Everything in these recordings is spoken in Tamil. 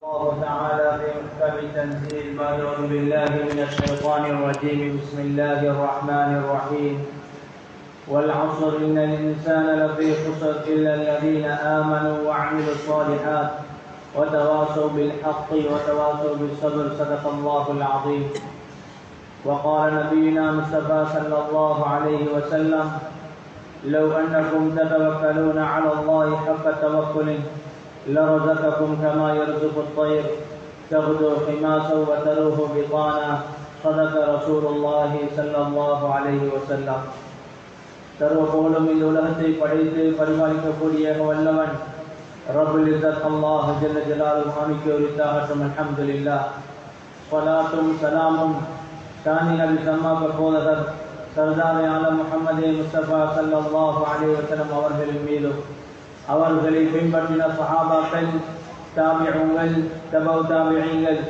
الله تعالى في محكم تنزيل بعد أعوذ بالله من الشيطان الرجيم بسم الله الرحمن الرحيم والعصر إن الإنسان لفي خسر إلا الذين آمنوا وعملوا الصالحات وتواصوا بالحق وتواصوا بالصبر صدق الله العظيم. وقال نبينا مصطفى صلى الله عليه وسلم لو أنكم تتوكلون على الله حق توكله لرزقكم كما يرزق الطير تغدو خماسا وتروح بطانا صدق رسول الله صلى الله عليه وسلم. சர்வ புகழும் இந்த உலகத்தை படைத்து பரிபாலிக்கக்கூடிய வல்லவன் ரப்புல் இஸ்ஸத் அல்லாஹ் ஜல்ல ஜலாலுஹு அமிக்கு உரித்தாகட்டும். அல்ஹம்துலில்லாஹ். ஸலாத்தும் சலாமும் தானி நபி சம்மாக்க போதகர் சர்தார் ஆலம் முஹம்மது முஸ்தபா ஸல்லல்லாஹு அலைஹி வஸல்லம் அவர்களின் மீதும் அவர்களை பின்பற்றின சஹாபாக்கள் தாபிஊன்கள் தபவு தாபிஈன்கள்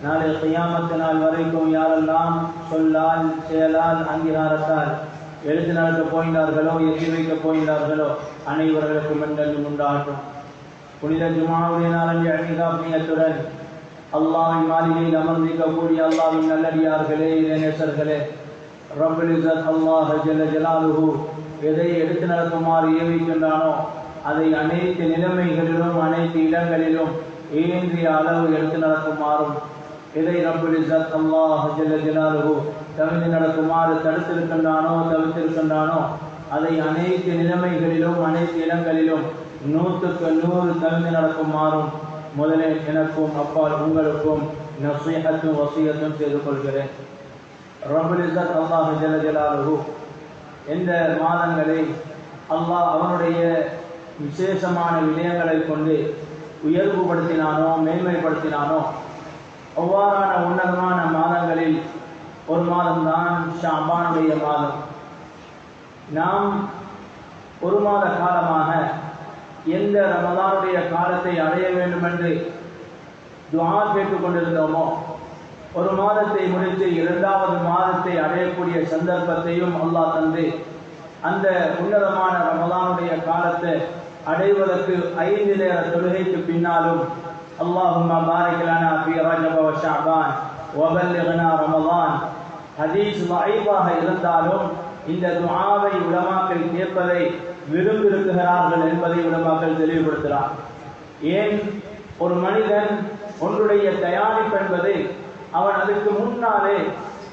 நாளை கியாமத் நாள் வரைக்கும் யாரெல்லாம் சொல்லால் செயலால் அங்கீகாரத்தால் எழுத்து நடக்க போகிறார்களோ எத்தி வைக்க போகிறார்களோ அனைவர்களுக்கும் என்றும் உண்டாகட்டும். புனித ஜுமாவுடைய நாளன்று அணிகாப்பியத்துடன் அல்லாஹ்வின் மாளிகையில் அமர்ந்திருக்கக்கூடிய அல்லாஹ்வின் நல்லடியார்களே இறைநேசர்களே, ரப்புல் இஸ்ஸத் அல்லாஹ் ஜல்ல ஜலாலுஹு எதை எடுத்து நடக்குமாறு ஏவிக்கின்றானோ அதை அனைத்து நிலைமைகளிலும் அனைத்து இடங்களிலும் ஏந்திய அளவு எடுத்து நடக்குமாறும், எதை ரப்புல் இஸ்ஸத் அல்லாஹ் ஜல்ல ஜலாலுஹு தவிர்த்து நடக்குமாறு தவிர்த்திருக்கின்றானோ அதை அனைத்து நிலைமைகளிலும் அனைத்து இடங்களிலும் 100க்கு 100 தவிர்த்து நடக்குமாறும் முதலில் எனக்கும் அப்பால் உங்களுக்கும் நஸீஹத்தும் வஸியத்தும் செய்து கொள்கிறேன். ரப்புல் இஸ்ஸத் அல்லாஹ் ஜல்ல ஜலாலுஹு எந்த மாதங்களை அல்லாஹ் அவனுடைய விசேஷமான விடயங்களை கொண்டு உயர்வுபடுத்தினானோ மேன்மைப்படுத்தினானோ அவ்வாறான உன்னதமான மாதங்களில் ஒரு மாதம்தான் ஷஅபானுடைய மாதம். நாம் ஒரு மாத காலமாக எந்த ரமலானுடைய காலத்தை அடைய வேண்டும் என்று துஆ கேட்டுக் கொண்டிருந்தோமோ, ஒரு மாதத்தை முடித்து 2வது மாதத்தை அடையக்கூடிய சந்தர்ப்பத்தையும் அல்லாஹ் தந்து அந்த உன்னதமான ரமலானுடைய காலத்தை அடைவதற்கு 5 நேர தொழுகைக்கு பின்னாலும் அல்லாஹும்ம பாரிக் லனா ஃபீ ரஜப வ ஷஅபான் வ பல்லிக்னா ரமலான் ஹதீஸ் லைவாக இருந்தாலும் இந்த துஆவை உலமாக்கள் கேட்பதை விரும்பியிருக்கிறார்கள் என்பதை உலமாக்கள் தெளிவுபடுத்துகிறார். ஏன் ஒரு மனிதன் ஒன்றுடைய தயாரிப்பு என்பது அவன் அதுக்கு முன்னாலே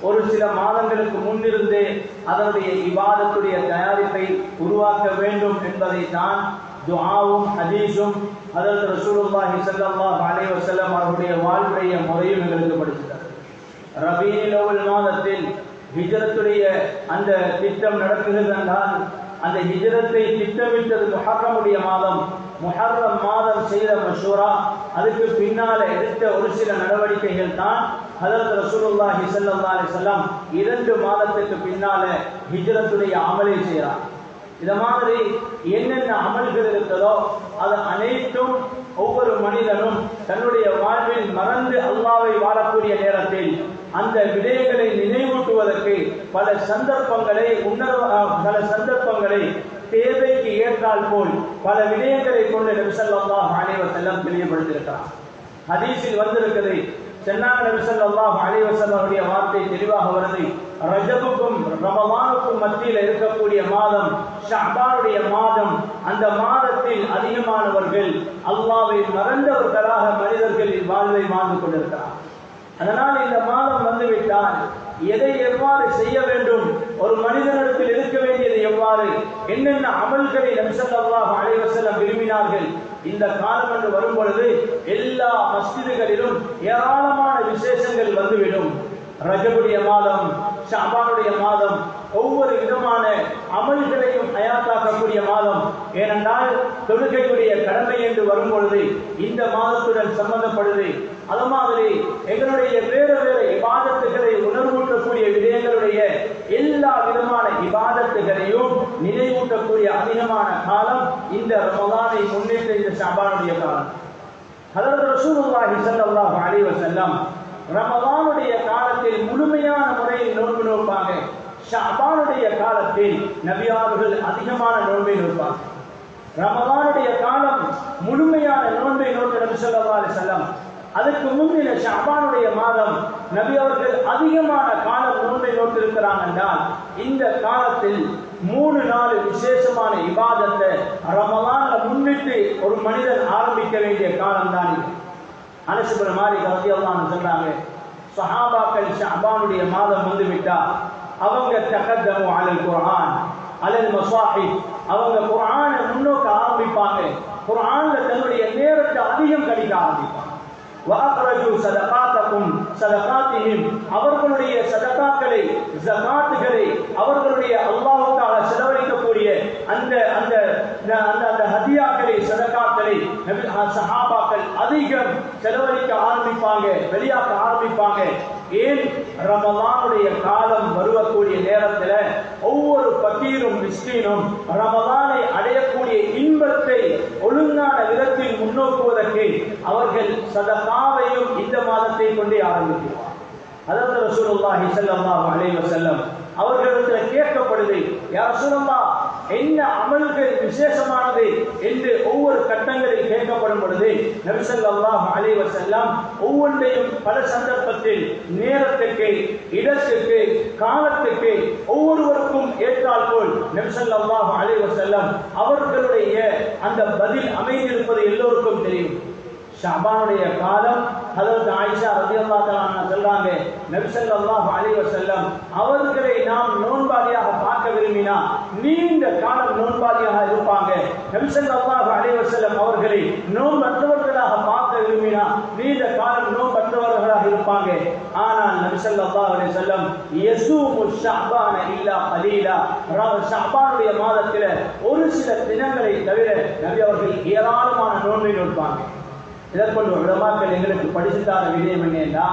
ஒரு சில மாதங்களுக்கு முன்னிருந்தே அதனுடைய இபாதத்துடைய தயாரிப்பை உருவாக்க வேண்டும் என்பதை தான் துஆவும் ஹதீஸும் ஹஜ்ரத் ரசூலுல்லாஹி ஸல்லல்லாஹு அலைஹி வஸல்லம் அவருடைய வாழ்வுடைய முறையும் எங்களுக்கு படிக்கிறார். ரபீஉல் அவ்வல் மாதத்தில் ஹிஜ்ரத்துடைய அந்த திட்டம் நடக்குகிறது என்றால் அந்த ஹிஜ்ரத்தை திட்டமிட்டது முஹர்ரமுடைய மாதம். முஹர்ரம் மாதம் செய்த மஷூரா, அதுக்கு பின்னால எடுத்த ஒரு சில நடவடிக்கைகள் தான் ஹஜ்ரத் ரசூலுல்லாஹி ஸல்லல்லாஹு அலைஹி வஸல்லம் 2 மாதத்துக்கு பின்னால ஹிஜ்ரத்துடைய அமலை செய்கிறார். இத மாதிரி என்னென்ன அமல்கள் இருக்கிறதோ அது அனைத்தும் ஒவ்வொரு மனிதனும் தன்னுடைய வாழ்வில் மறந்து அல்லாஹ்வை வாழக்கூடிய நேரத்தில் அந்த விடயங்களை நினைவூட்டுவதற்கு பல சந்தர்ப்பங்களை தேவைக்கு ஏற்றால் போல் பல விடயங்களை கொண்டு நபி ஸல்லல்லாஹு அலைஹி வஸல்லம் தெளிவுபடுத்தியிருக்கிறார். ஹதீஸில் வந்திருக்கிறது, சொன்னாங்க நபி ஸல்லல்லாஹு அலைஹி வஸல்லம் அவருடைய வார்த்தை தெளிவாக வருது, ரஜபுக்கும் ரமலானுக்கும் மத்தியில் இருக்கக்கூடிய மாதம் ஷஅபானுடைய மாதம். அந்த மாதத்தில் அதிகமானவர்கள் அல்லாஹ்வை மறந்தவர்களாக மனிதர்களின் வாழ்வை வாழ்ந்து கொண்டிருக்கிறார். அதனால் இந்த மாதம் வந்துவிட்டால் எதை எவ்வாறு செய்ய வேண்டும், ஒரு மனிதனிடத்தில் இருக்க வேண்டியது எவ்வாறு, என்னென்ன அமல்களை நபி ஸல்லல்லாஹு அலைஹி வஸல்லம் விரும்பினார்கள். இந்த காலம் என்று வரும் பொழுது எல்லா மஸ்ஜிதுகளிலும் ஏராளமான விசேஷங்கள் வந்துவிடும். ரஜபுடைய மாதம், ஷஅபானுடைய மாதம், ஒவ்வொரு விதமான அமல்களையும் ஹயாத்தாக்கக்கூடிய மாதம். ஏனென்றால் தொழுகையுடைய கடமை என்று வரும் பொழுது இந்த மாதத்துடன் சம்பந்தப்படுது. அது மாதிரி எங்களுடைய வேறு வேறு இபாதத்துகளை உணர்வூட்டக்கூடிய விடயங்களுடைய எல்லா விதமான இபாதத்துகளையும் நினைவூட்டக்கூடிய அதிகமான காலம் இந்த ரமலானை முன்னிட்டு இந்த ஷஅபானுடைய காலம். ஹஜ்ரத் ரசூலுல்லாஹி ஸல்லல்லாஹு அலைஹி வஸல்லம் ரமலானுடைய காலத்தில் முழுமையான முறையில் நோன்பு நோப்பாங்க. ஷஅபானுடைய காலத்தில் நபியார்கள் அதிகமான நோன்பை நோப்பாங்க. ரமலானுடைய காலம் முழுமையான நோன்பை நோக்க நபி ஸல்லல்லாஹு அலைஹி வஸல்லம் அதுக்கு முன்னில ஷஅபானுடைய மாதம் நபி அவர்கள் அதிகமான காலம் நோன்பை நோட்டிருக்கிறாங்க என்றால் இந்த காலத்தில் 3-4 விசேஷமான இபாதத்தை ரமலான்ல முன்னிட்டு ஒரு மனிதன் ஆரம்பிக்க வேண்டிய காலம் தான் இது. அனஸ் இப்னு மாலிக் ரலியல்லாஹு அன்ஹு சொல்றாங்க, சஹாபாக்கள் ஷஅபானுடைய மாதம் வந்துவிட்டா அவங்க தகத்தமு அலல் குர்ஆன் அலல் மஸாஹிப், அவங்க குர்ஆனை முன்னோக்க ஆரம்பிப்பாங்க, குர்ஆன்ல தன்னுடைய நேரத்தை அதிகம் கழிக்க ஆரம்பிப்பாங்க. வஅக்ரஜு ஸதகாத்தகும் ஸதகாத்திஹிம், அவர்களுடைய சதகாக்களை ஜகாத்துகளை அவர்களுடைய அல்லாஹ்வுக்காக செலவழிக்கக்கூடிய அந்த அந்த அந்த ஹதியாக்களை சதகாக்களை சஹாபாக்கள் அதிகம் செலவழிக்க ஆரம்பிப்பாங்க, வெளியாக்க ஆரம்பிப்பாங்க. ஏன்? ரமலானுடைய காலம் வருவக்கூடிய நேரத்தில் ஒவ்வொரு பக்கீரும் மிஸ்கீனும் ரமலானை அடையக்கூடிய இன்பத்தை ஒழுங்கான விதத்தில் முன்னோக்குவதற்கு அவர்கள் சதகாவையும் இந்த மாதத்தை கொண்டே ஆரம்பிக்கிறார். அதாவது ரசூலுல்லாஹி ஸல்லல்லாஹு அலைஹி வஸல்லம் அவர்களிடத்தில் கேட்கப்படுது, யா ரசூலல்லாஹ் என்ன அமல்கள் விசேஷமானது என்று ஒவ்வொரு கட்டங்களில் கேட்கப்படும் பொழுது நபி ஸல்லல்லாஹு அலைஹி வஸல்லம் ஒவ்வொன்றையும் பல சந்தர்ப்பத்தில் நேரத்துக்கு, இடத்துக்கு, காலத்துக்கு ஒவ்வொருவருக்கும் ஏற்றால் போல் நபி ஸல்லல்லாஹு அலைஹி வஸல்லம் அவர்களுடைய அந்த பதில் அமைந்திருப்பது எல்லோருக்கும் தெரியும். ஷஅபானுடைய காலம் ஹஜ்ரத் ஆயிஷா ரலியல்லாஹு அன்ஹா சொல்றாங்க, நபி ஸல்லல்லாஹு அலைஹி வஸல்லம் அவர்களை நாம் நோன்பாளியாக பார்க்க விரும்பினா நீண்ட காலம் நோன்பாளியாக இருப்பாங்க. நபி ஸல்லல்லாஹு அலைஹி வஸல்லம் அவர்களை நோன்பற்றவர்களாக பார்க்க விரும்பினா நீண்ட காலம் நோன்பற்றவர்களாக இருப்பாங்க. ஆனால் நபி ஸல்லல்லாஹு அலைஹி வஸல்லம் யஸூமு ஷஅபான இல்லா கலீலா, ஷஅபானுடைய மாதத்தில் ஒரு சில தினங்களை தவிர நபி அவர்கள் ஏராளமான நோன்பை நோட்பாங்க. இதற்கொண்டு உலமாக்கள் எங்களுக்கு படிச்சுத்தார விடயம் என்னன்னா,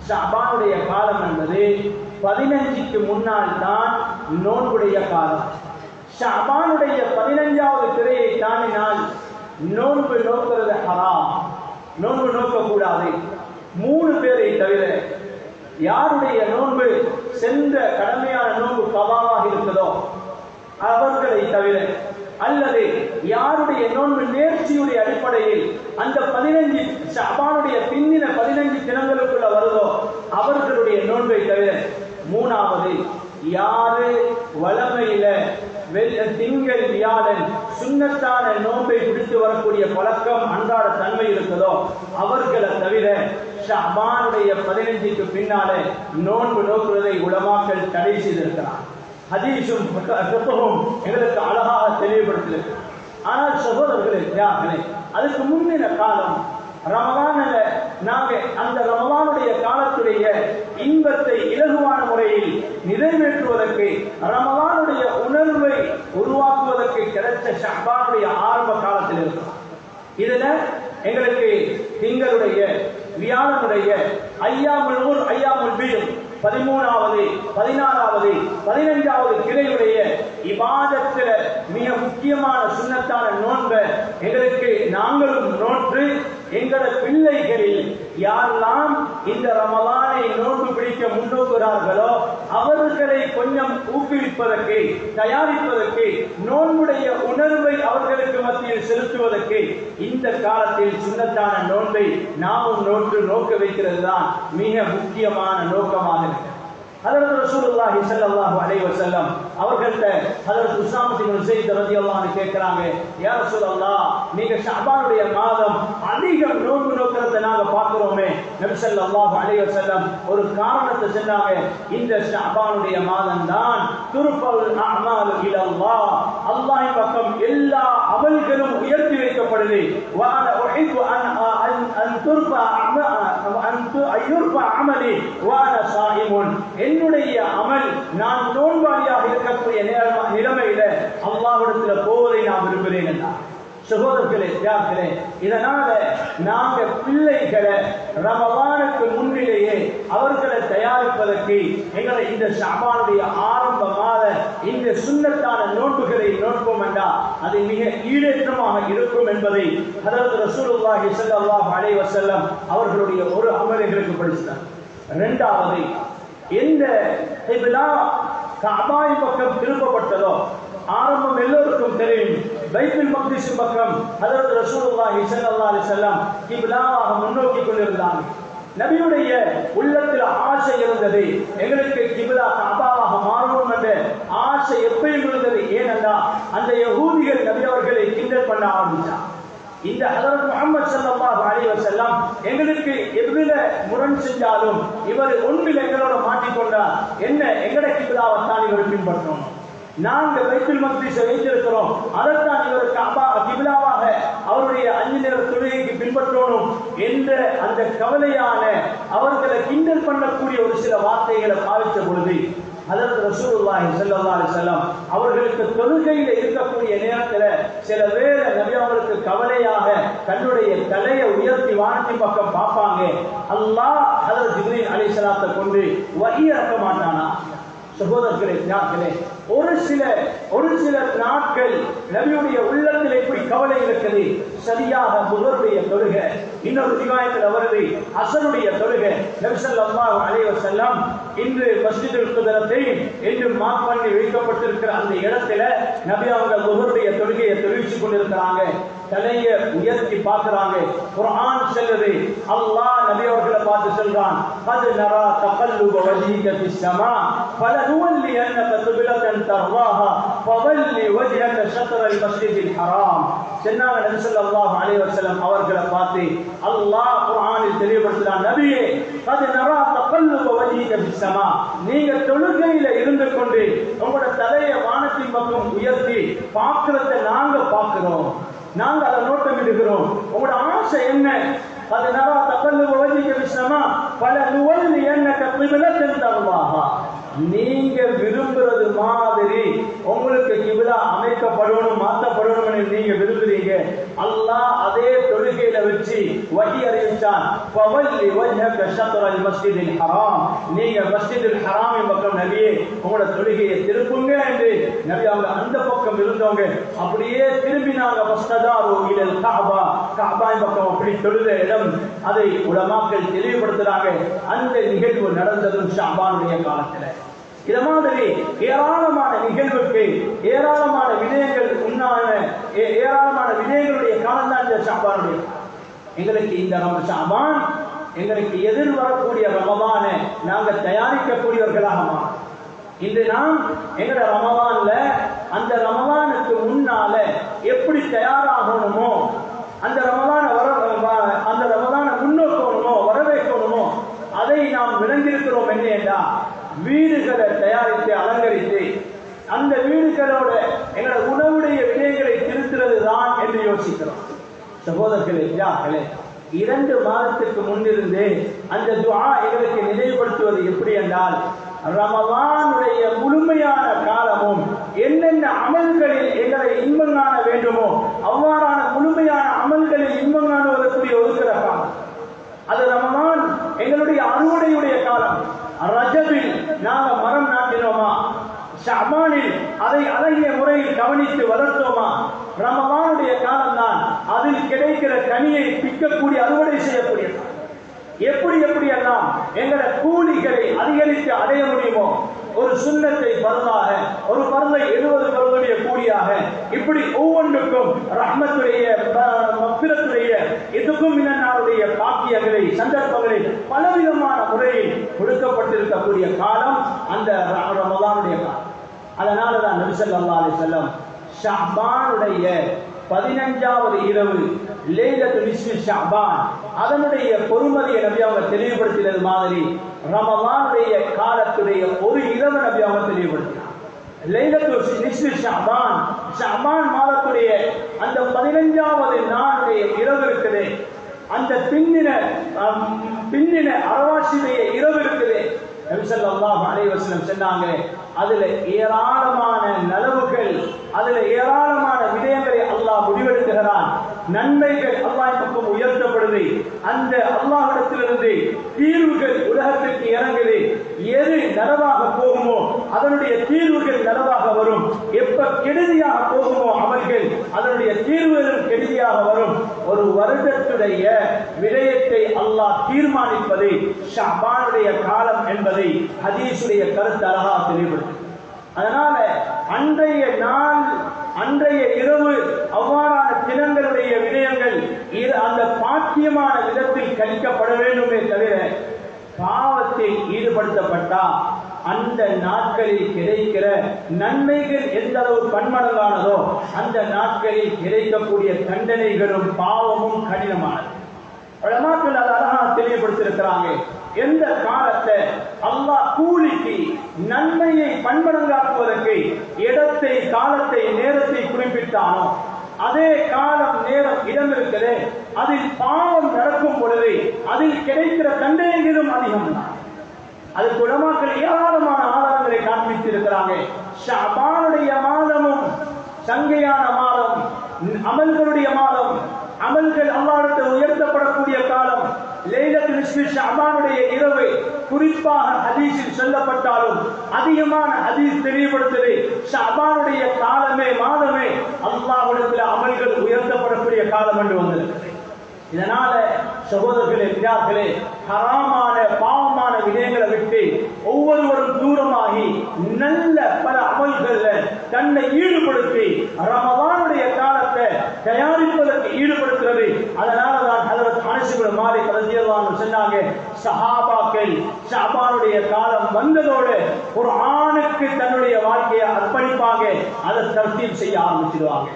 ஷஅபானுடைய காலம் என்பது 15க்கு முன்னால் தான் நோன்புடைய காலம். ஷஅபானுடைய 15வது திரையை தாண்டினால் நோன்பு நோக்கிறது ஹராம், நோன்பு நோக்கக்கூடாது. 3 பேரை தவிர யாருடைய நோன்பு சென்ற கடமையான நோன்பு கவாவாக இருக்குதோ அவர்களை தவிர, அல்லது யாருடைய நோன்பு நேர்ச்சியுடைய அடிப்படையில் அந்த 15 ஷஅபானுடைய பின்னின 15 தினங்களுக்குள்ள வருதோ அவர்களுடைய நோன்பை தவிர, 3வது யாரு வளமையில திங்கள் வியாழன் சுன்னத்தான நோன்பை பிடித்து வரக்கூடிய பழக்கம் அன்றாட தன்மை இருக்குதோ அவர்களை தவிர ஷஅபானுடைய 15க்கு பின்னாலே நோன்பு நோக்குவதை உலமாக்கள் தடை செய்திருக்கிறார். ஹதீஸும் ஃபிக்ஹும் எங்களுக்கு அழகாக தெளிவுபடுத்தியிருக்கு. ஆனால் சகோதரர்களே, அதுக்கு முன்னின காலம் ரமலான்ல நாங்க அந்த ரமலானுடைய காலத்துடைய இன்பத்தை இலகுவான முறையில் நிறைவேற்றுவதற்கு, ரமலானுடைய உணர்வை உருவாக்குவதற்கு கிடைச்ச ஷஅபானுடைய ஆரம்ப காலத்தில் இருக்கிறோம். இதுல எங்களுக்கு திங்களுடைய வியாழனுடைய ஐயாமுல் பீத் 13வது 16வது 15வது கிளையுடைய இபாதத்துல மிக முக்கியமான சுன்னத்தான நோன்பை எங்களுக்கு நாங்களும் நோற்று எங்கள பிள்ளைகளில் யாரெல்லாம் இந்த ரமலானை நோன்பு பிடிக்க முன்னோக்குகிறார்களோ அவர்களை கொஞ்சம் ஊக்குவிப்பதற்கு, தயாரிப்பதற்கு, நோன்புடைய உணர்வை அவர்களுக்கு மத்தியில் செலுத்துவதற்கு இந்த காலத்தில் சுன்னத்தான நோன்பை நாமும் நோக்க வைக்கிறது தான் மிக முக்கியமான நோக்கமாக இருக்கிறது. ஹஜ்ரத் ரசூலுல்லாஹி ஸல்லல்லாஹு அலைஹி வஸல்லம் அவர்கள்ட்ட ஹஜ்ரத் உஸாமா இப்னு ஸைத் ரலியல்லாஹு அன்ஹு கேக்குறாங்க, யா ரசூலல்லாஹ் நீங்க ஷஅபானுடைய மாதம் அதிகம் நோன்பு நோக்கிறத நாங்க பார்க்கிறோமே. நபி ஸல்லல்லாஹு அலைஹி வஸல்லம் ஒரு காரணத்தை சொன்னாங்க, இந்த ஷஅபானுடைய மாதம் தான் துர்ஃபல் அஅமாலு இலல்லாஹ், அல்லாஹ்வின் பக்கம் எல்லா அமல்களும் உயர்த்தி வைக்கப்படுது. வ அன உஹிப்பு அன் துர்ஃபா அமலி வ அன ஸாயிமுன், என்னுடைய அமல் நான் நோன்பாளியாக இருக்கக்கூடிய நிலைமையில அல்லாஹ்விடத்தில் போவதை நான் விரும்புகிறேன் என்றார். சகோதரர்களே, இதனால நாங்க பிள்ளைகளை ரமலானுக்கு முன்னிலேயே அவர்களை தயாரிப்பதற்கு எங்களை இந்த ஷஅபானுடைய ஆரம்ப மாத இந்த சுன்னத்தான நோன்புகளை நோட்போம் என்றால் அது மிக ஈடேற்றமாக இருக்கும் என்பதை ஹஜ்ரத் ரசூலுல்லாஹி ஸல்லல்லாஹு அலைஹி வஸல்லம் அவர்களுடைய ஒரு அமல்களுக்கு படித்தார். இரண்டாவது, எந்த கிப்லா கஅபாவின் பக்கம் திருப்பப்பட்டதோ, ஆரம்பம் எல்லோருக்கும் தெரியும், பைத்துல் மக்திஸ் பக்கம் ஹஜ்ரத் ரசூலுல்லாஹி ஸல்லல்லாஹு அலைஹி வஸல்லம் கிப்லாவாக முன்னோக்கி கொண்டிருந்தாங்க. நபியுடைய உள்ளத்தில் ஆசை இருந்தது, எங்களுக்கு கிப்லா கஅபாவாக மாறணும் என்ற ஆசை எப்பயும் இருந்தது. ஏனென்றால் அந்த யஹூதிகள் நபி அவர்களை கிண்டல் பண்ண ஆரம்பித்தார். இந்த ஹஜ்ரத் முஹம்மது ஸல்லல்லாஹு அலைஹி வஸல்லம் எங்களுக்கு எவ்வித முரண் செஞ்சாலும் இவர் ஒன்றில் எங்களோட மாட்டிக்கொண்டார், என்ன எங்கட கிப்லாவை தான் இவர் பின்பற்றணும், நாங்கள் பைத்துல் மக்திஸை வைத்திருக்கிறோம், அதைத்தான் இவர் கிப்லாவாக அவருடைய 5 நேர தொழுகைக்கு பின்பற்றணும் என்ற அந்த கவலையான அவர்களை கிண்டல் பண்ணக்கூடிய ஒரு சில வார்த்தைகளை பாவித்த பொழுது ஹஜ்ரத் ரசூலுல்லாஹி ஸல்லல்லாஹு அலைஹி வஸல்லம் அவர்களுக்கு தொழுகையில இருக்கக்கூடிய நேரத்தில் சில வேளை நபி அவர்களுக்கு கவலையாக தன்னுடைய தலையை உயர்த்தி வானத்தின் பக்கம் பார்ப்பாங்க. அல்லாஹ் ஹஜ்ரத் ஜிப்ரீல் அலைஹிஸ்ஸலாத்தை கொண்டு வஹி இறக்க மாட்டானா? சகோதரர்களே, ஞானங்களே, ஒரு சில நாட்கள் நபியுடைய உள்ளத்தில் எப்படி கவலை இருக்குது. சரியாக முகருடைய தொழுகை, இன்னொரு ரிவாயத்தில் வருது அஸருடைய தொழுகை. நபி ஸல்லல்லாஹு அலைஹி வஸல்லம் இன்று மஸ்ஜிதுல் குத்ரத்தை என்று மார்க் பண்ணி வைக்கப்பட்டிருக்கிற அந்த இடத்துல நபி அவங்க முகருடைய தொழுகையை தெரிவித்துக் கொண்டிருக்கிறாங்க. தலையை உயர்த்தி பார்க்கிறாங்க. குர்ஆன் சொல்லுது, அல்லாஹ் நபி அவர்களை பார்த்து சொல்றான், قد نرى تقلب وجهك في السماء فلنولينك قبلة ترضاها فول وجهك شطر المسجد الحرام. சொன்னாங்க நபி ஸல்லல்லாஹு அலைஹி வஸல்லம் அவர்களை பார்த்து அல்லாஹ் குர்ஆனில் தெளிவுபடுத்துறான், நபியே قد نرى تقلب وجهك في السماء, நீங்க தொழுகையில இருந்து கொண்டு உங்களோட தலையை வானத்தின் பக்கம் உயர்த்தி பார்க்கிறத நாங்க பார்க்கிறோம், நாங்க அதை நோட்டமிடுகிறோம். உங்களோட ஆசை என்ன? قد نرى تقلب وجهك في السماء فلنولينك قبلة ترضاها, நீங்க விரும்புறது மாதிரி உங்களுக்கு கிப்லா அமைக்கப்படணும், மாற்றப்படணும் நீங்க விரும்புறீங்க. அல்லாஹ் அதே தொழுகையில வச்சு வஹி அறிவிச்சான், ஃபவல்லி வஜ்ஹக ஷத்ரல் மஸ்ஜிதில் ஹராம், நீங்க மஸ்ஜிதுல் ஹராமின் பக்கம் நபியே உங்களோட தொழுகையை திருப்புங்க என்று நபி அவங்க அந்த பக்கம் இருந்தவங்க அப்படியே திரும்பினாங்க. ஃபஸ்ததாரு இலல் கஅபா, கஅபாவின் பக்கம் அப்படி தொழுத இடம் அதை உலமாக்கள் தெளிவுபடுத்துறாங்க. அந்த நிகழ்வு நடந்ததும் ஷஅபானுடைய காலத்துல. இத மாதிரி ஏராளமான நிகழ்வுக்கு ஏராளமான விடயங்கள் உண்டான ஏராளமான விடயங்களுடைய காலம் தான் இந்த ஷஅபானுடைய. எங்களுக்கு இந்த ஷஅபான் எங்களுக்கு எதிர்வரக்கூடிய ரமதானை நாங்கள் தயாரிக்கக்கூடியவர்களாக மாறும். இன்று நாம் எங்களோட ரமதான்ல அந்த ரமதானுக்கு முன்னால எப்படி தயாராகணுமோ, அந்த ரமதானை முன்னோக்கணுமோ, வரவேற்கணுமோ, அதை நாம் விளங்கியிருக்கிறோம். என்ன என்றால் வீடுகளை தயாரித்து அலங்கரித்து அந்த வீடுகளோட எங்களோட உணவுடைய விடயங்களை திருத்துறது தான் என்று யோசிக்கிறோம். சகோதரர்களே, ஐயாக்களே, 2 மாதத்திற்கு முன்னிருந்து அந்த துஆ எங்களுக்கு நினைவுபடுத்துவது எப்படி என்றால், ரமலானுடைய முழுமையான காலமும் என்னென்ன அமல்களில் எங்களை இன்பம் காண வேண்டுமோ அவ்வாறான முழுமையான அமல்களில் இன்பம் காணுவதற்குரிய ஒதுக்கிற காலம் அது ரமலான். எங்களுடைய அறுவடையுடைய காலம். ரஜபில் நாங்கள் மரம் நாட்டினோமா, ஷஅபானில் அதை அழகிய முறையில் கவனித்து வளர்த்தோமா, ரமலானுடைய காலம்தான் அதில் கிடைக்கிற கனியை பிக்கக்கூடிய அறுவடை செய்யக்கூடிய எப்படி எல்லாம் எங்களோட கூலிகளை அதிகரித்து அடைய முடியுமோ, ஒரு சுன்னத்தை பருதாக, ஒரு பருதை 70 பருதுடைய கூலியாக, இப்படி ஒவ்வொன்றுக்கும் ரஹ்மத்துடைய மக்ஃபிரத்துடைய இதுக்கும் மினன்னாருடைய பாக்கியங்களை சந்தர்ப்பங்களை பலவிதமான முறையில் கொடுக்கப்பட்டிருக்கக்கூடிய காலம் அந்த ரமலானுடைய காலம். அதனால தான் நபி ஸல்லல்லாஹு அலைஹி வஸல்லம் ஷஅபானுடைய 15வது இரவு லைலத்துல் நிஸ்ஃபி ஷஅபான் அதனுடைய பொறுமதியை நபி அவங்க தெளிவுபடுத்தினது மாதிரி ரமலானுடைய காலத்துடைய ஒரு இரவு நபி அவங்க தெளிவுபடுத்தினார். லைலத்துல் நிஸ்ஃபி ஷஅபான், ஷஅபான் மாதத்துடைய அந்த 15வது நாளுடைய இரவு இருக்குது, அந்த பின்னின அரவாசியுடைய இரவு இருக்குது. நபி ஸல்லல்லாஹு அலைஹி வஸல்லம் சொன்னாங்க, அதுல ஏராளமான நலவுகள், அதுல ஏராளமான விடயங்களை அல்லாஹ் முடிவெடுக்கிறான். நன்மைகள் அல்லாஹ் பக்கம் உயர்த்தப்படுது. அந்த அல்லாஹ்விடத்திலிருந்து தீர்வுகள் உலகத்திற்கு இறங்குது. எது நலவாக போகுமோ அதனுடைய தீர்வுகள் நலவாக வரும். எப்ப கெடுதியாக போகுமோ அமல்கள் அதனுடைய தீர்வுகளும் கெடுதியாக வரும். ஒரு வருடத்துடைய விடயத்தை அல்லாஹ் தீர்மானிப்பது ஷஅபானுடைய காலம் என்பதை ஹதீஸுடைய கருத்து அழகாக தெளிவுபடுத்தும். அதனால அன்றைய நாள் அன்றைய இரவு அவ்வாறான தினங்களுடைய விடயங்கள் அந்த பாக்கியமான விதத்தில் கழிக்கப்பட வேண்டுமே தவிர பாவத்தில் ஈடுபடுத்தப்பட்டா அந்த நாட்களில் கிடைக்கிற நன்மைகள் எந்த அளவு பன்மடங்கானதோ அந்த நாட்களில் கிடைக்கக்கூடிய தண்டனைகளும் பாவமும் கடினமானது. உலமாக்கள் அதை அழகாக தெளிவுபடுத்தியிருக்கிறாங்க. எந்த காலத்தை அல்லாஹ் கூலிக்கு நன்மையை பன்மடங்காக்குவதற்கு இடத்தை, காலத்தை, நேரத்தை குறிப்பிட்டானோ அதே காலம், நேரம், இடம் இருக்கிறது, அதில் பாவம் நடக்கும் பொழுது அதில் கிடைக்கிற தண்டனைகளும் அதிகம் தான். அதுக்கு உலமாக்கள் ஏராளமான ஆதாரங்களை காண்பித்திருக்கிறாங்க. ஷஅபானுடைய மாதமும் சங்கையான மாதம், அமல்களுடைய மாதம், அமல்கள் அல்லாஹ்விடத்தில் உயர்த்தப்படக்கூடிய காலம். லைலத்துல் நிஸ்ஃபி ஷஅபானுடைய இரவு குறிப்பாக ஹதீஸில் சொல்லப்பட்டாலும் அதிகமான ஹதீஸ் தெளிவுபடுத்துது ஷஅபானுடைய காலமே, மாதமே அல்லாஹ்விடத்தில் அமல்கள் உயர்த்தப்படக்கூடிய காலம் என்று வந்திருக்கிறது. இதனால சகோதரர்களே, பிதாக்களே, ஹராமான பாவமான விடயங்களை விட்டு ஒவ்வொருவரும் தூரமாகி நல்ல பல அமல்கள்ல தன்னை ஈடுபடுத்தி ரமதானுடைய காலத்தை தயாரிப்பதற்கு ஈடுபடுத்துறது. அதனாலதான் ஹஜ்ரத் அனஸ் இப்னு மாலிக் ரலியல்லாஹு அன்ஹு சொன்னாங்க, சஹாபாக்கள் ஷஅபானுடைய காலம் வந்ததோடு குர்ஆனுக்கு தன்னுடைய வாழ்க்கையை அர்ப்பணிப்பாங்க, அதை தர்தீப் செய்ய ஆரம்பிச்சிடுவாங்க,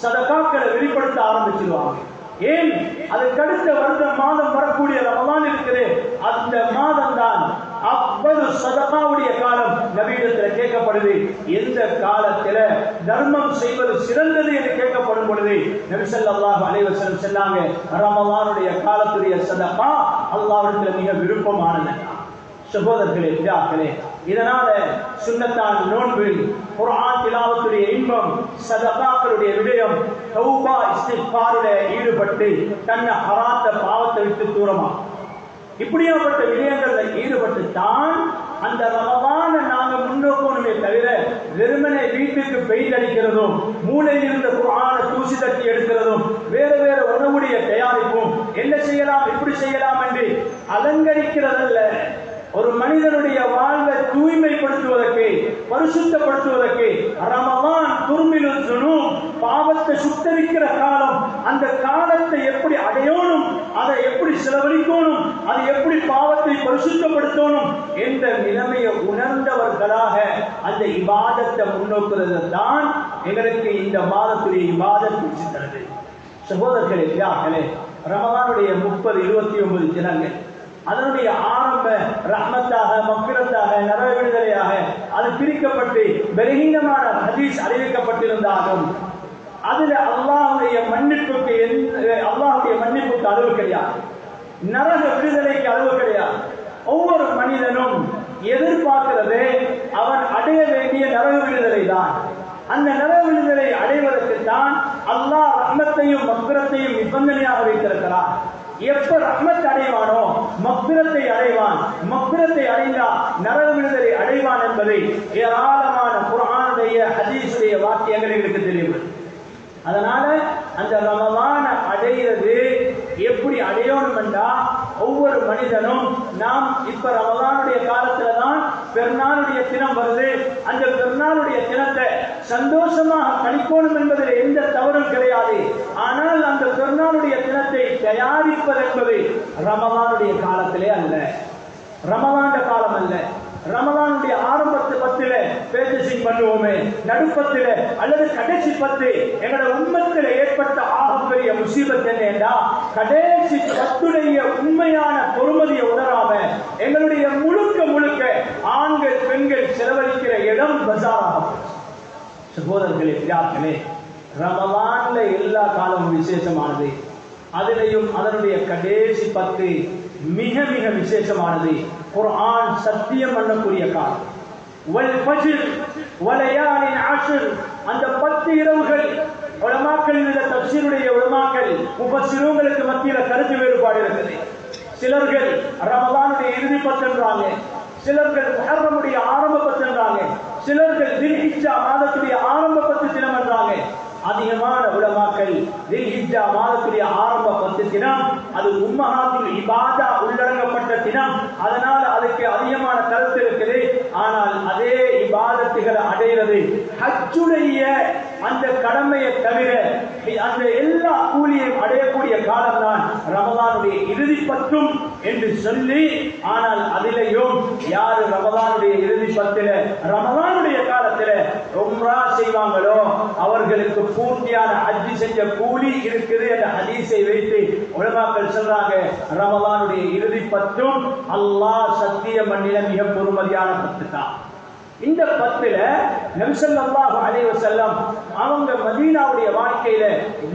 சதகாக்களை வெளிப்படுத்த ஆரம்பிச்சிடுவாங்க. ஏன்? அதுக்கடுத்த வருட மாதம் வரக்கூடிய ரமலான் இருக்குது, அந்த மாதம் தான் அவ்வளவு சதகாவுடைய காலம். நபியிடத்தில் கேட்கப்படுது, எந்த காலத்தில் தர்மம் செய்வது சிறந்தது என்று கேட்கப்படும் பொழுது நபி ஸல்லல்லாஹு அலைஹி வஸல்லம் சொன்னாங்க, ரமலானுடைய காலத்துடைய சதகா அல்லாஹ்விடத்தில் மிக விருப்பமானது. சகோதரர்களே, பிதாக்களே, இதனால சுன்னத்தான நோன்பு, குர்ஆன் திலாவத்துடைய இன்பம், சதகாக்களுடைய விடயம், தௌபா இஸ்திக்பாருடைய ஈடுபட்டு தன்னை ஹராத்த பாவத்தை விட்டு தூரமா இப்படியாப்பட்ட விடயங்கள்ல ஈடுபட்டு தான் அந்த ரமலானை நாங்க முன்னோக்கணுமே தவிர வெறுமனே வீட்டுக்கு பெய்தடிக்கிறதும், மூளையில் இருந்த குர்ஆனை தூசி தட்டி எடுக்கிறதும், வேற வேற உணவுடைய தயாரிப்பும், என்ன செய்யலாம் இப்படி செய்யலாம் என்று அலங்கரிக்கிறதல்ல. ஒரு மனிதனுடைய வாழ்வை தூய்மைப்படுத்துவதற்கு, பரிசுத்தப்படுத்துவதற்கு ரமலான் துர்மிலுல் ஜுனூப், பாவத்தை சுத்தரிக்கிற காலம். அந்த காலத்தை எப்படி அடையணும், அதை எப்படி செலவழிக்கணும், அது எப்படி பாவத்தை பரிசுத்தப்படுத்தணும் என்ற நிலைமையை உணர்ந்தவர்களாக அந்த இபாதத்தை முன்னோக்குறது தான் எங்களுக்கு இந்த மாதத்துடைய இபாதத் பிடிச்சிருக்கிறது. சகோதரர்களே, தியாகளே, ரமலானுடைய 30-29 தினங்கள் அதனுடைய ஆரம்ப ரஹ்மத்தாக, மக்ஃபிரத்தாக, நரக விடுதலையாக அது பிரிக்கப்பட்டு பலகீனமான ஹதீஸ் அறிவிக்கப்பட்டிருந்தாலும் அதுல அல்லாஹ்வுடைய மன்னிப்புக்கு அளவு கிடையாது, நரக விடுதலைக்கு அளவு கிடையாது. ஒவ்வொரு மனிதனும் எதிர்பார்க்கிறது அவன் அடைய வேண்டிய நரக விடுதலை தான். அந்த நரக விடுதலை அடைவதற்கு தான் அல்லாஹ் ரஹ்மத்தையும் மக்ஃபிரத்தையும் நிபந்தனையாக வைத்திருக்கிறான். எப்ப ரஹ்மத் அடைவானோ மக்ஃபிரத்தை அடைவான், மக்ஃபிரத்தை அடைந்தா நரக விடுதலை அடைவான் என்பதை ஏராளமான குர்ஆனுடைய ஹதீஸுடைய வாக்கியங்கள் எங்களுக்கு தெரியும். அதனால அந்த ரமலானை அடைகிறது எப்படி அடையணும் என்றா, ஒவ்வொரு மனிதனும் நாம் இப்ப ரமலானுடைய காலத்துல தான் பெருநாளுடைய தினம் வருது, அந்த பெருநாளுடைய தினத்தை சந்தோஷமாக கழிக்கணும் என்பதில் எந்த தவறும் கிடையாது. ஆனால் அந்த பெருநாளுடைய தினத்தை தயாரிப்பது என்பது ரமலானுடைய காலத்திலே அல்ல, ரமலான் காலம் அல்ல. ரமலானுடைய ஆரம்பத்து 10 பேஜிங் பண்ணுவோமே, நடுப்பத்தில் அல்லது கடைசி 10 எங்களோட உம்மத்தில் ஏற்பட்ட ஆகப்பெரிய முசீபத் என்னன்னா, கடைசி 10 உண்மையான பொறுமதியை உணராம எங்களுடைய முழுக்க ஆண்கள் பெண்கள் செலவழிக்கிற இடம் பஜாராகும். சகோதரர்களே, பிதாக்களே, ரமலான்ல எல்லா காலமும் விசேஷமானது, அதிலையும் அதனுடைய கடைசி 10 மிக மிக விசேஷமானது. குர்ஆன் சத்தியம் பண்ணக்கூடிய காலம். வல் ஃபஜ்ர் வலயாலின் அஷ்ர், அந்த 10 இரவுகள். உலமாக்கள், இந்த தஃசீருடைய உலமாக்கள், முஃபஸ்ஸிரூன்களுக்கு மத்தியில கருத்து வேறுபாடு இருக்குது. சிலர்கள் ரமலானுடைய இறுதி 10 என்றாங்க, சிலர்கள் முஹர்ரமுடைய ஆரம்ப 10 என்றாங்க, சிலர்கள் தில்ஹிஜ்ஜா மாதத்துடைய ஆரம்ப 10 தினம் என்றாங்க. அதிகமான உலமாக்கள் தில்ஹிஜ்ஜா மாதத்துடைய ஆரம்ப 10 தினம் அது உம்மஹாத்துல் இபாதா உள்ளடங்கப்பட்ட தினம், அதனால அதுக்கு அதிகமான கருத்து இருக்குது. ஆனால் அதே இபாதத்துகளை அடைகிறது ஹஜ்ஜுடைய அந்த கடமையை தவிர அந்த எல்லா கூலியையும் அடையக்கூடிய காலம் தான் ரமலானுடைய இறுதி பத்தும் என்று சொல்லி, ஆனால் அதிலேயும் யாரு ரமலானுடைய இறுதி பத்தில ரமலானுடைய காலத்துல உம்ரா செய்வாங்களோ அவர்களுக்கு பூர்த்தியான ஹஜ் செஞ்ச கூலி இருக்குது என்ற ஹதீஸை வைத்து உலமாக்கள் சொல்றாங்க, ரமலானுடைய இறுதி பத்தும் அல்லாஹ் சத்திய மண்ணில மிக பொறுமதியான பத்து தான். இந்த பத்துல நபி ஸல்லல்லாஹு அலைஹி வஸல்லம் அவங்க மதீனாவுடைய வாழ்க்கையில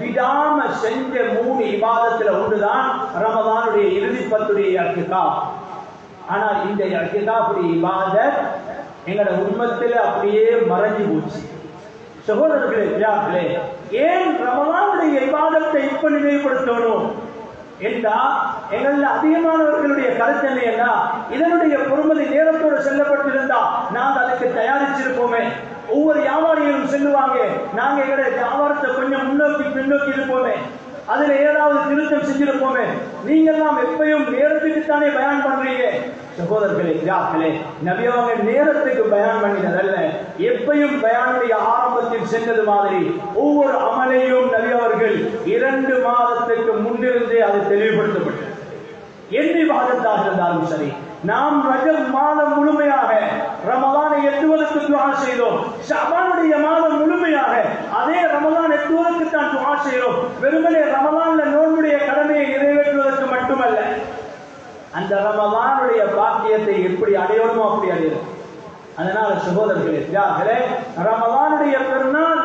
விடாம செஞ்ச 3 இபாதத்துல ஒன்றுதான் ரமலானுடைய இறுதி பத்துடைய இஅ்திகாஃப். ஆனால் இந்த இஅ்திகாஃபுடைய இபாதத் எங்களோட உம்மத்தில அப்படியே மறைஞ்சு போச்சு. சகோதரர்களே, ஏன் ரமலானுடைய இபாதத்தை இப்ப நினைவுபடுத்தணும் என்றா எங்கள அதிகமானவர்களுடைய கருத்து என்ன, இதனுடைய பொறுமதி நேரத்தோடு செல்லப்பட்டிருந்தா நாங்கள் அதுக்கு தயாரிச்சிருப்போமே. ஒவ்வொரு வியாபாரிகளும் செல்லுவாங்க, நாங்க எங்களுடைய வியாபாரத்தை கொஞ்சம் முன்னோக்கி பின்னோக்கி இருப்போமே, அதுல ஏதாவது திருத்தம் செஞ்சிருப்போமே. நீங்க எல்லாம் எப்பயும் நேரத்துக்கு தானே பயான் பண்றீங்க. சகோதரர்களே, நபி அவங்க நேரத்துக்கு பயான் பண்ணினதல்ல, எப்பயும் பயானுடைய ஆரம்பத்தில் சென்றது மாதிரி ஒவ்வொரு அமலையும் நபி அவர்கள் 2 மாதத்துக்கு முன்னிருந்தே அது தெளிவுபடுத்தப்பட்டது. எந்த இபாதத்தாக இருந்தாலும் சரி, நாம் ரஜப் மாதம் முழுமையாக ரமலானை எட்டுவதற்கு துஆ செய்தோம், ஷஅபானுடைய மாதம் முழுமையாக அதே ரமலான் எட்டுவதற்கு தான் துஆ செய்தோம். வெறுமனே ரமலான்ல நோன்புடைய கடமையை நிறைவேற்றுவதற்கு மட்டுமல்ல, அந்த ரமலானுடைய பாக்கியத்தை எப்படி அடையணுமோ அப்படி அடையணும். அதனால சகோதரர்களே, ரமலானுடைய பெருநாள்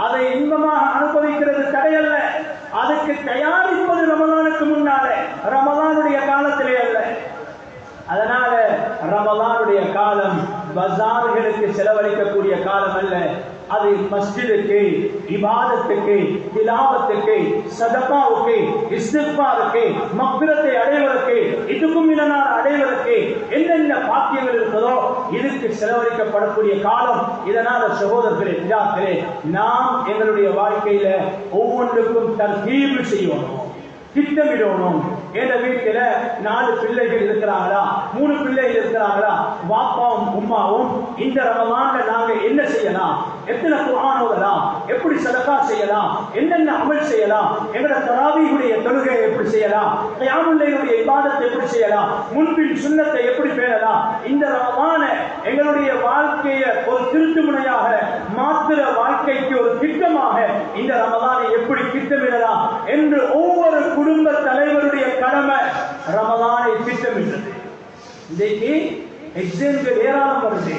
அதை இன்பமாக அனுபவிக்கிறது தடையல்ல, அதுக்கு தயாரிப்பது ரமலானுக்கு முன்னாலே, ரமலானுடைய காலத்திலே அல்ல. அதனால ரமலானுடைய காலம் பஜார்களுக்கு செலவழிக்கக்கூடிய காலம் அல்ல, அது மஸ்ஜிதுக்கு, இபாதத்துக்கு, திலாவத்துக்கு, சதகாவுக்கு, இஸ்திக்பாருக்கு, மக்ஃபிரத்தை அடைவதற்கு, இதுக்கும் இனனார் அடைவதற்கு என்னென்ன பாக்கியங்கள் இருக்கிறதோ இதுக்கு செலவழிக்கப்படக்கூடிய காலம். இதனால சகோதரர்களே, நாம் எங்களுடைய வாழ்க்கையில ஒவ்வொன்றுக்கும் தர்கீப் செய்யணும், திட்டமிடணும். எந்த வீட்டில 4 பிள்ளைகள் இருக்கிறாங்களா, 3 பிள்ளைகள் இருக்கிறாங்களா, வாப்பாவும் உம்மாவும் இந்த ரமலான்ல நாங்க என்ன செய்யலாம், எத்தனை குர்ஆன் ஓதலாம், எப்படி சதகா செய்யலாம், என்னென்ன அமல் செய்யலாம், எங்களோட தராவீஹுடைய தொழுகையை எப்படி செய்யலாம், கியாமுல் லைலுடைய இபாதத்தை எப்படி செய்யலாம், முன்பின் சுன்னத்தை எப்படி பேணலாம், இந்த ரமலான எங்களுடைய வாழ்க்கையை ஒரு திருத்துமுனையாக மாத்திர வாழ்க்கைக்கு ஒரு திட்டமாக இந்த ரமலானை எப்படி திட்டமிடலாம் என்று ஒவ்வொரு குடும்ப தலைவருடைய கடமை ரமலானை திட்டமிடுறது. இன்றைக்கு எக்ஸாம்கள் ஏராளம் வருது,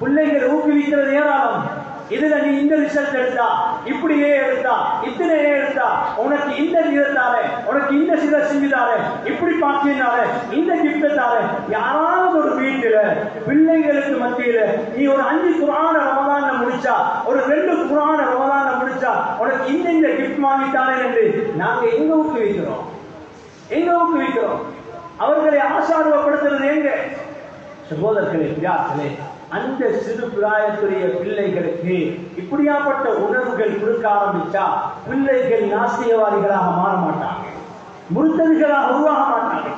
பிள்ளைகள் ஊக்குவிக்கிறது ஏராளம். இதுல நீ இந்த ரிசல்ட் எடுத்தா, இப்படியே எடுத்தா, இத்தனையே எடுத்தா, உனக்கு இந்த நிறத்தாரே, உனக்கு இந்த சில செஞ்சுதாரே, இப்படி பாக்கினாரே, இந்த கிஃப்ட் தாரே. யாராவது ஒரு வீட்டுல பிள்ளைகளுக்கு மத்தியில நீ ஒரு 5 குர்ஆன ரமலான்ல முடிச்சா, ஒரு 2 குர்ஆன ரமலான்ல முடிச்சா உனக்கு இந்த கிஃப்ட் வாங்கிட்டாரே என்று நாங்க எங்க ஊக்குவிக்கிறோம்? அவர்களை ஆசார்வப்படுத்துறது எங்க? சகோதரர்களே, அந்த சிறு பிராயத்துடைய பிள்ளைகளுக்கு இப்படியாப்பட்ட உணர்வுகள் கொடுக்க ஆரம்பிச்சா பிள்ளைகள் நாஸ்தியவாதிகளாக மாற மாட்டாங்க, முர்த்ததிகளாக உருவாக மாட்டாங்க.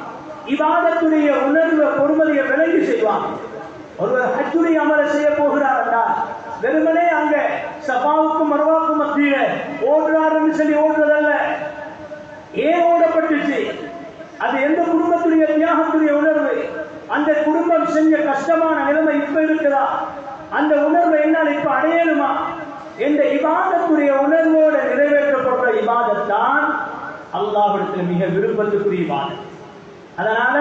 இபாதத்துடைய உணர்வு பொறுமதியை விளங்கி செய்வாங்க. ஒருவர் ஹஜ்ஜுடைய அமலை செய்ய போகிறார் என்றால் வெறுமனே அங்க சஃபாவுக்கும் மர்வாவுக்கும் மத்தியில ஓடுறாருன்னு சொல்லி ஓடுறதல்ல. ஏன் ஓடப்பட்டுச்சு? அது எந்த குடும்பத்துடைய தியாகத்துடைய உணர்வு? அந்த குடும்பம் செஞ்ச கஷ்டமான நிலைமை இப்ப இருக்குதா? அந்த உணர்வை என்னால் இப்ப அடையணுமா? என்ற இபாதத்துடைய உணர்வோடு நிறைவேற்றப்பட்ட இபாதத்தான் அல்லாஹ்விடத்தில் மிக விருப்பத்துக்குரிய இபாதத். அதனால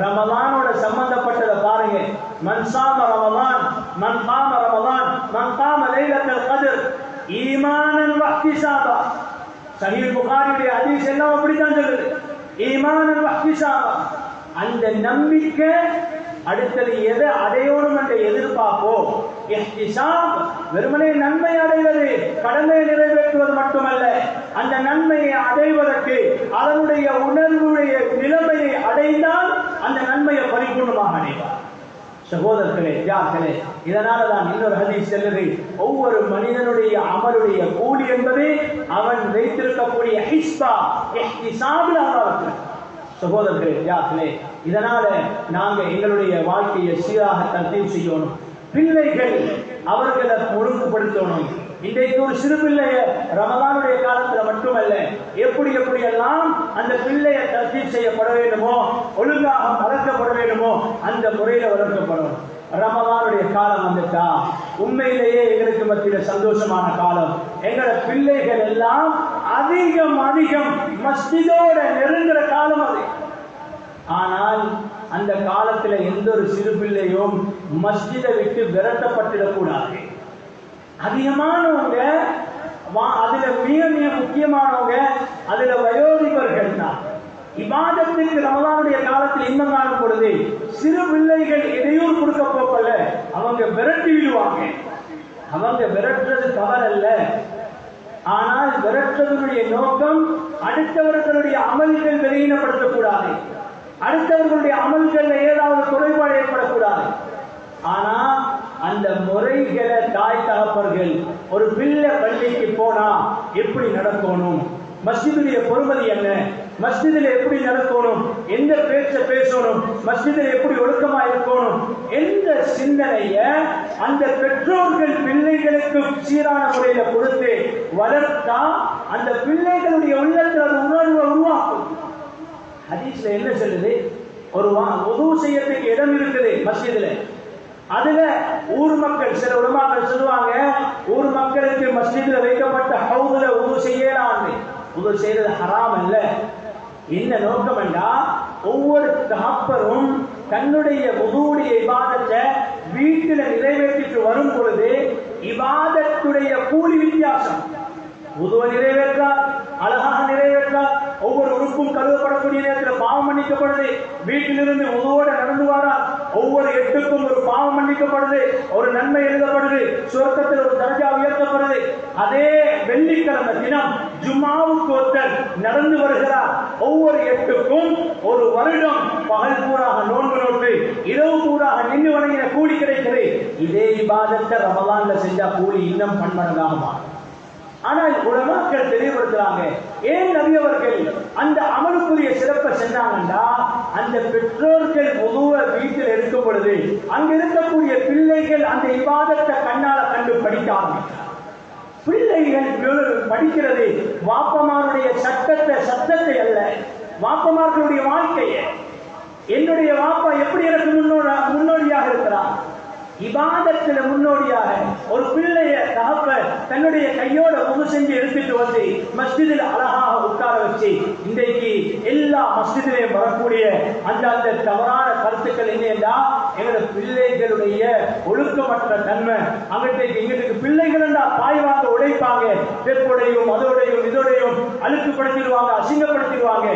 ரமலானோட சம்பந்தப்பட்டதை பாருங்க. மன் சாம ரமலான், மன் காம ரமலான், மன் காம லைலத்துல் கத்ர் ஈமானன் வ இஹ்திசாபா. சஹீஹ் புகாரியுடைய ஹதீஸ் எல்லாம் அப்படித்தான் சொல்லுது. ஈமானன் வ இஹ்திசாபா, அந்த நம்பிக்கை அடுத்தது எதை அடையணும் என்ற எதிர்பார்ப்போ. இஹ்திசாப் வெறுமனே நன்மை அடைவது, கடமையை நிறைவேற்றுவது மட்டுமல்ல, அந்த நன்மையை அடைவதற்கு அதனுடைய உணர்வுடைய நிலைமையை அடைந்தால் அந்த நன்மையை பரிபூர்ணமாக அடைவார். சகோதரர்களே, இதனாலதான் இன்னொரு ஹதீஸ் சொல்லுது, ஒவ்வொரு மனிதனுடைய அமலுடைய கூலி என்பது அவன் வைத்திருக்கக்கூடிய ஹிஸ்பா, இஹ்திசாப்ல அல்லாஹ். சகோதரர்களே, இதனால நாங்க எங்களுடைய வாழ்க்கையை சீராக தர்த்தீப் செய்யணும். பிள்ளைகள் அவர்களை ஒழுங்குபடுத்தணும். இன்றைக்கு ஒரு சிறு பிள்ளைய ரமலானுடைய காலத்துல மட்டுமல்ல, எப்படியெல்லாம் அந்த பிள்ளைய தர்த்தீப் செய்யப்பட வேண்டுமோ, ஒழுங்காக வளர்க்கப்பட வேண்டுமோ அந்த முறையில வளர்க்கப்படும். ரமலானுடைய காலம் வந்துட்டா உண்மையிலேயே எங்களுக்கு மத்தியில சந்தோஷமான காலம். எங்களோட பிள்ளைகள் எல்லாம் அதிகம் மஸ்ஜிதோட நெருங்குற காலம் அது. ஆனால் அந்த காலத்துல எந்த ஒரு சிறு பிள்ளையும் மஸ்ஜிதை விட்டு விரட்டப்பட்டிடக்கூடாது. அதிகமானவங்க அதுல மிக முக்கியமானவங்க அதுல வயோதிபர்கள் தான். இபாதத்துக்கு ரமலானுடைய காலத்தில் இன்பம் காணும் பொழுது சிறு பிள்ளைகள் இடையூறு கொடுக்க போக்கல, அவங்க விரட்டி விடுவாங்க. அவங்க விரட்டுறது தவறல்ல, ஆனால் விரட்டுவதனுடைய நோக்கம் அடுத்தவர்களுடைய அமல்கள் வெளியினப்படுத்தக்கூடாது, அடுத்தவர்களுடைய அமல்கள் ஏதாவது குறைபாடு ஏற்படக்கூடாது. ஆனா அந்த முறைகளை தாய் தகப்பர்கள் ஒரு பிள்ளை பள்ளிக்கு போனா எப்படி நடக்கணும், மஸ்ஜிதுடைய பொறுமதி என்ன, மஸ்ஜிதில் எப்படி நடக்கணும், எந்த பேச்ச பேசணும், மஸ்ஜிதில் எப்படி ஒழுக்கமா இருக்கணும் என்ற சிந்தனைய அந்த பெற்றோர்கள் பிள்ளைகளுக்கு சீரான முறையில கொடுத்து வளர்த்தா அந்த பிள்ளைகளுடைய உள்ளத்தில் அது உணர்வை உருவாக்கும். ஹதீஸ்ல என்ன சொல்லுது, ஒரு உது செய்யறதுக்கு இடம் இருக்குது மஸ்ஜிதுல, அதுல ஊர் மக்கள், சில உலமாக்கள் சொல்லுவாங்க ஊர் மக்களுக்கு மஸ்ஜிதுல வைக்கப்பட்ட ஹவுதுல உது செய்யலாம். உது செய்யறது ஹராம் அல்ல. என்ன நோக்கம் என்றா ஒவ்வொரு தகப்பரும் தன்னுடைய உதுவுடைய இபாதத்தை வீட்டில நிறைவேற்றிட்டு வரும் பொழுது இபாதத்துடைய கூலி வித்தியாசம். உதுவை நிறைவேற்றார், அழகாக நிறைவேற்றார், ஒவ்வொரு உறுப்பும் கழுவப்படக்கூடிய நேரத்தில் பாவம் மன்னிக்கப்படுது. வீட்டிலிருந்து உதுவோட நடந்து வாரார், ஒவ்வொரு எட்டுக்கும் ஒரு பாவம் மன்னிக்கப்படுது, ஒரு நன்மை எழுதப்படுது, சுவர்க்கத்தில் ஒரு தரஜா உயர்த்தப்படுது. அதே வெள்ளிக்கிழமை தினம் ஜும்மாவுக்கு ஒருத்தர் நடந்து வருகிறார், ஒவ்வொரு எட்டுக்கும் ஒரு வருடம் பகல் பூராக நோன்பு நோட்டு இரவு பூராக நின்று வணங்கின கூலி கிடைக்கிறது. இதே இபாதத்தை ரமலான்ல செஞ்சா கூலி இன்னும் பன்மடங்காக மாறும். ஆனால் உலமாக்கள் தெளிவுபடுத்துறாங்க, ஏன் நபி அவர்கள் அந்த அமலுக்குரிய சிறப்பை செஞ்சாங்கன்னா அந்த பெற்றோர்கள் உதுவ வீட்டில் இருக்கும் பொழுது அங்க இருக்கக்கூடிய பிள்ளைகள் அந்த இபாதத்தை கண்ணால கண்டு படிக்க ஆரம்பிக்கிறார். பிள்ளைகள் படிக்கிறது வாப்பமாருடைய சத்தத்தை அல்ல, வாப்பமார்களுடைய வாழ்க்கையை. என்னுடைய வாப்பா எப்படி எனக்கு முன்னோடியாக இருக்கிறார், இபாதத்துல முன்னோடியாக ஒரு பிள்ளைய தகப்ப தன்னுடைய கையோட உது செஞ்சு எடுத்துட்டு வந்து மஸ்ஜிதில் அழகாக உட்கார வச்சு, இன்றைக்கு எல்லா மஸ்ஜிதிலையும் வரக்கூடிய அந்த தவறான கருத்துக்கள் என்னன்னா எங்களோட பிள்ளைகளுடைய ஒழுக்கமற்ற தன்மை. எங்களுக்கு பிள்ளைகள் பாய்வாங்க, உடைப்பாங்க, பெற்போடையும் அதோடையும் இதோடையும் அழுக்குப்படுத்திடுவாங்க, அசிங்கப்படுத்திடுவாங்க.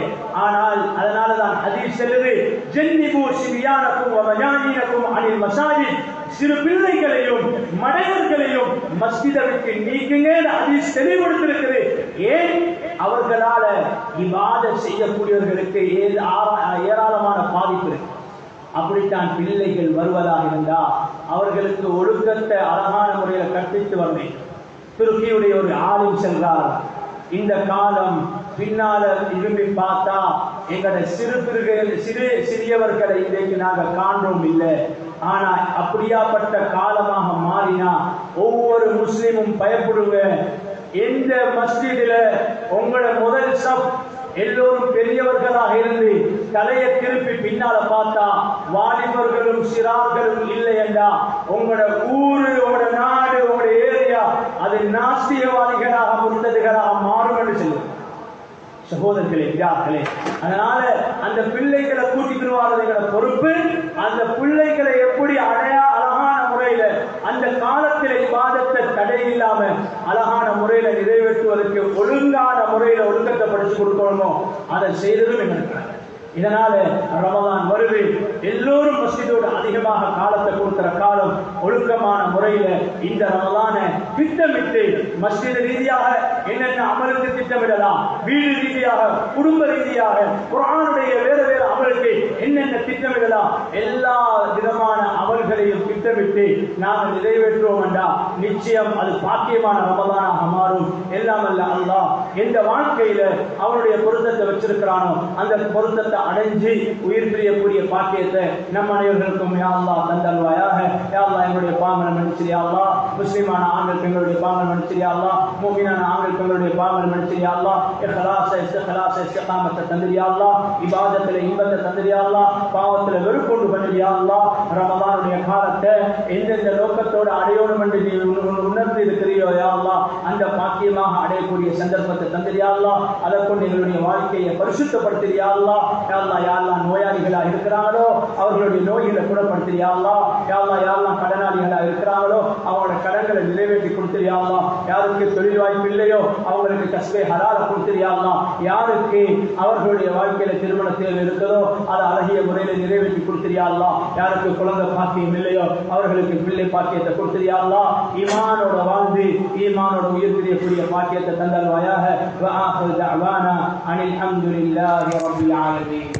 ஆனால் அதனாலதான் ஹதீஸ் சொல்லுது, ஜன்னிபு சிபியானக்கும் வமஜானினக்கும் அனில் மசாஜித், சிறு பிள்ளைகளையும் மடையர்களையும் மஸ்ஜிதற்கு நீக்குங்க ஹதீஸ் தெளிவுபடுத்திருக்கிறது. ஏன்? அவர்களால இபாதத் செய்யக்கூடியவர்களுக்கு ஏராளமான பாதிப்பு இருக்கு. அப்படித்தான் பிள்ளைகள் வருவதாக இருந்தா அவர்களுக்கு ஒழுக்கத்தை அழகான முறையில் கற்பித்து வந்தேன். துருக்கியுடைய ஒரு ஆளும் சென்றார், இந்த காலம் பின்னால திரும்பி பார்த்தா எங்களோட சிறியவர்களை இன்றைக்கு நாங்கள் காண்றோம் இல்லை. ஆனா அப்படியாப்பட்ட காலமாக மாறினா ஒவ்வொரு முஸ்லிமும் பயப்படுங்க. எந்த மஸ்ஜிதில உங்களோட முதல் சப் எல்லோரும் பெரியவர்களாக இருந்து தலையை திருப்பி பின்னால பார்த்தா வாலிபர்களும் சிறார்களும் இல்லை என்றா உங்களோட ஊரு, உங்களோட நாடு, உங்களோட ஏரியா அது நாஸ்தியவாதிகளாக முர்த்ததுகளாக மாறும் என்று சொல்லுங்க. சகோதரர்களே, விடாக்களே, அதனால அந்த பிள்ளைகளை கூட்டிட்டு வாழ்றதுங்கிற பொறுப்பு, அந்த பிள்ளைகளை எப்படி அழகான முறையில அந்த காலத்தில இபாதத்தை தடை இல்லாம அழகான முறையில நிறைவேற்றுவதற்கு ஒழுங்கான முறையில ஒழுக்கத்தை படிச்சு கொடுக்கணுமோ அதை செய்ததும் எங்களுக்கு. இதனால ரமலான் வருது, எல்லோரும் மஸ்ஜிதோடு அதிகமாக காலத்தை கொடுக்கிற காலம். ஒழுக்கமான முறையில இந்த ரமலானை திட்டமிட்டு மஸ்ஜித் ரீதியாக என்னென்ன அமலுக்கு திட்டமிடலாம், வீடு ரீதியாக, குடும்ப ரீதியாக, குர்ஆனுடைய வேறு அமலுக்கு என்னென்ன திட்டமிடலாம், எல்லா விதமான அமல்களையும் திட்டம் திட்டமிட்டு நாங்கள் நிறைவேற்றுவோம் என்றா நிச்சயம் அது பாக்கியமான ரமதானாக மாறும். எல்லாம் அல்ல அல்லாஹ் எந்த வாழ்க்கையில அவனுடைய பொருத்தத்தை வச்சிருக்கிறானோ அந்த பொருத்தத்தை அடைஞ்சு உயிர் பிரியக்கூடிய பாக்கியத்தை நம் அனைவர்களுக்கும் யா அல்லாஹ் தந்தல்வாயாக. யா அல்லாஹ் எங்களுடைய பாவங்களை மன்னிச்சிரு யா அல்லாஹ். முஸ்லிமான ஆண்கள் பெண்களுடைய பாவங்களை மன்னிச்சிரு யா அல்லாஹ். மூமினான ஆண்கள் பெண்களுடைய பாவங்களை மன்னிச்சிரு யா அல்லாஹ். இஸ்திகாமத்தை தந்திரு யா அல்லாஹ். இபாதத்துல இன்பத்தை தந்திரு யா அல்லாஹ். பாவத்துல வெறுப்பொண்டு பண்ணிரு யா அல்லாஹ். ரமதானுடைய காலத்தை எந்தெந்த நோக்கத்தோடு அடையோடும் என்று நீ உணர்ந்து இருக்கிறியோ யா அல்லாஹ் அந்த பாக்கியமாக அடையக்கூடிய சந்தர்ப்பத்தை தந்திரு யா அல்லாஹ். அதை கொண்டு எங்களுடைய வாழ்க்கையை பரிசுத்தப்படுத்திரு யா அல்லாஹ். யா அல்லாஹ் யாரெல்லாம் நோயாளிகளா இருக்கிறாங்களோ அவர்களுடைய நோய்களை குணப்படுத்திரு யா அல்லாஹ். யா அல்லாஹ் யாரெல்லாம் கடனாளிகளா இருக்கிறாங்களோ அவங்களோட கடன்களை நிறைவேற்றி கொடுத்திரு யா அல்லாஹ். யாருக்கு தொழில் வாய்ப்பு இல்லையோ அவங்களுக்கு கஸ்பே ஹலால கொடுத்திரு யா அல்லாஹ். யாருக்கு அவர்களுடைய வாழ்க்கையில திருமண தேவை இருக்கிறதோ அதை அழகிய முறையில் நிறைவேற்றி கொடுத்திரு யா அல்லாஹ். யாருக்கு குழந்தை பாக்கியம் இல்லையோ அவர்களுக்கு பிள்ளை பாக்கியத்தை கொடுத்திரு யா அல்லாஹ். ஈமானோட வாழ்ந்து ஈமானோட உயிர் பிரியக்கூடிய பாக்கியத்தை தந்தல்வாயாக. வஆஹிரு தஅவானா அனில் ஹம்துலில்லாஹி ரப்பில் ஆலமீன்.